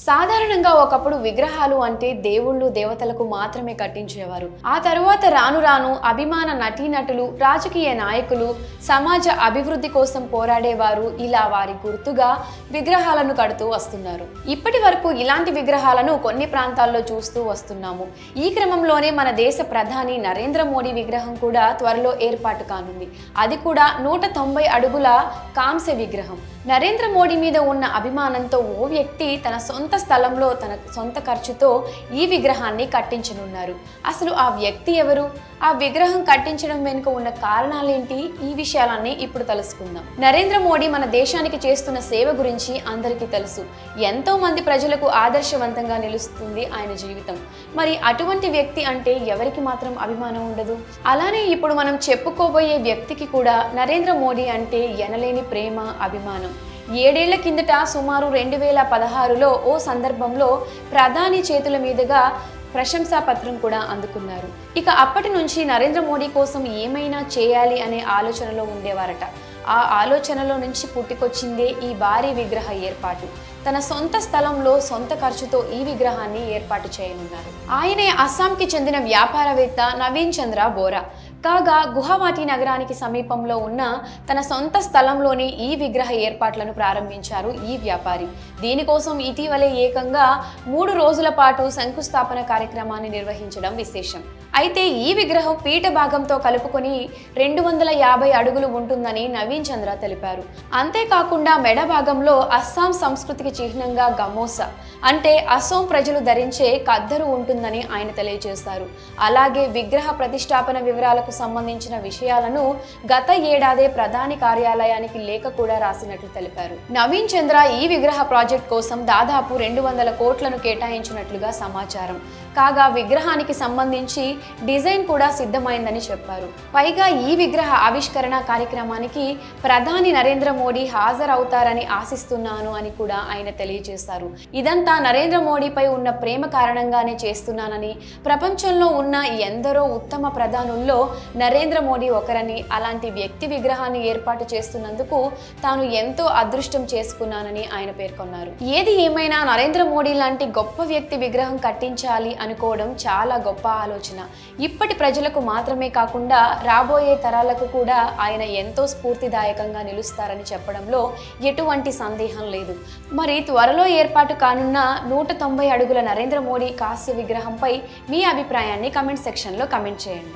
సాధారణంగా ఒకప్పుడు విగ్రహాలు అంటే దేవుళ్ళు దేవతలకు మాత్రమే కట్టించేవారు. ఆ తరువాత రాను రాను అభిమాన నటీనటులు, రాజకీయ నాయకులు, సమాజ అభివృద్ధి కోసం పోరాడేవారు ఇలా వారి గుర్తుగా విగ్రహాలను కడుతూ వస్తున్నారు. ఇప్పటి వరకు ఇలాంటి విగ్రహాలను కొన్ని ప్రాంతాల్లో చూస్తూ వస్తున్నాము. ఈ క్రమంలోనే మన దేశ ప్రధాని నరేంద్ర మోడీ విగ్రహం కూడా త్వరలో ఏర్పాటు కానుంది. అది కూడా 190 అడుగుల కాంస్య విగ్రహం. నరేంద్ర మోడీ మీద ఉన్న అభిమానంతో ఓ వ్యక్తి తన సొంత స్థలంలో తన సొంత ఖర్చుతో ఈ విగ్రహాన్ని కట్టించనున్నారు. అసలు ఆ వ్యక్తి ఎవరు? ఆ విగ్రహం కట్టించడం వెనుక ఉన్న కారణాలేంటి? ఈ విషయాలన్నీ ఇప్పుడు తెలుసుకుందాం. నరేంద్ర మోడీ మన దేశానికి చేస్తున్న సేవ గురించి అందరికీ తెలుసు. ఎంతో మంది ప్రజలకు ఆదర్శవంతంగా నిలుస్తుంది ఆయన జీవితం. మరి అటువంటి వ్యక్తి అంటే ఎవరికి మాత్రం అభిమానం ఉండదు? అలానే ఇప్పుడు మనం చెప్పుకోబోయే వ్యక్తికి కూడా నరేంద్ర మోడీ అంటే ఎనలేని ప్రేమ, అభిమానం. 7 ఏళ్ల కిందట సుమారు 2016లో ఓ సందర్భంలో ప్రధాని చేతుల మీదుగా ప్రశంసా పత్రం కూడా అందుకున్నారు. ఇక అప్పటి నుంచి నరేంద్ర మోడీ కోసం ఏమైనా చేయాలి అనే ఆలోచనలో ఉండేవారట. ఆ ఆలోచనలో నుంచి పుట్టుకొచ్చిందే ఈ భారీ విగ్రహ ఏర్పాటు. తన సొంత స్థలంలో సొంత ఖర్చుతో ఈ విగ్రహాన్ని ఏర్పాటు చేయనున్నారు. ఆయనే అస్సాంకి చెందిన వ్యాపారవేత్త నవీన్ చంద్ర బోరా. కాగా గువాహటి నగరానికి సమీపంలో ఉన్న తన సొంత స్థలంలోనే ఈ విగ్రహ ఏర్పాట్లను ప్రారంభించారు ఈ వ్యాపారి. దీనికోసం ఇటీవలే ఏకంగా 3 రోజుల పాటు శంకుస్థాపన కార్యక్రమాన్ని నిర్వహించడం విశేషం. అయితే ఈ విగ్రహం పీఠ భాగంతో కలుపుకొని 250 అడుగులు ఉంటుందని నవీన్ చంద్ర తెలిపారు. అంతేకాకుండా మెడ భాగంలో అస్సాం సంస్కృతికి చిహ్నంగా గమోసా అంటే అస్సాం ప్రజలు ధరించే కద్దరు ఉంటుందని ఆయన తెలియజేశారు. అలాగే విగ్రహ ప్రతిష్టాపన వివరాలకు సంబంధించిన విషయాలను గత ఏడాదే ప్రధాని కార్యాలయానికి లేఖ కూడా రాసినట్లు తెలిపారు. నవీన్ చంద్ర ఈ విగ్రహ ప్రాజెక్ట్ కోసం దాదాపు 200 కోట్లను కేటాయించినట్లుగా సమాచారం. కాగా విగ్రహానికి సంబంధించి డిజైన్ కూడా సిద్ధమైందని చెప్పారు. పైగా ఈ విగ్రహ ఆవిష్కరణ కార్యక్రమానికి ప్రధాని నరేంద్ర మోడీ హాజరవుతారని ఆశిస్తున్నాను అని కూడా ఆయన తెలియజేశారు. ఇదంతా నరేంద్ర మోడీపై ఉన్న ప్రేమ కారణంగానే చేస్తున్నానని, ప్రపంచంలో ఉన్న ఎందరో ఉత్తమ ప్రధానుల్లో నరేంద్ర మోడీ ఒకరని, అలాంటి వ్యక్తి విగ్రహాన్ని ఏర్పాటు చేస్తున్నందుకు తాను ఎంతో అదృష్టం చేసుకున్నానని ఆయన పేర్కొన్నారు. ఏది ఏమైనా నరేంద్ర మోడీ లాంటి గొప్ప వ్యక్తి విగ్రహం కట్టించాలి అనుకోవడం చాలా గొప్ప ఆలోచన. ఇప్పటి ప్రజలకు మాత్రమే కాకుండా రాబోయే తరాలకు కూడా ఆయన ఎంతో స్ఫూర్తిదాయకంగా నిలుస్తారని చెప్పడంలో ఎటువంటి సందేహం లేదు. మరి త్వరలో ఏర్పాటు కానున్న 190 అడుగుల నరేంద్ర మోడీ కాంస్య విగ్రహంపై మీ అభిప్రాయాన్ని కమెంట్ సెక్షన్లో కమెంట్ చేయండి.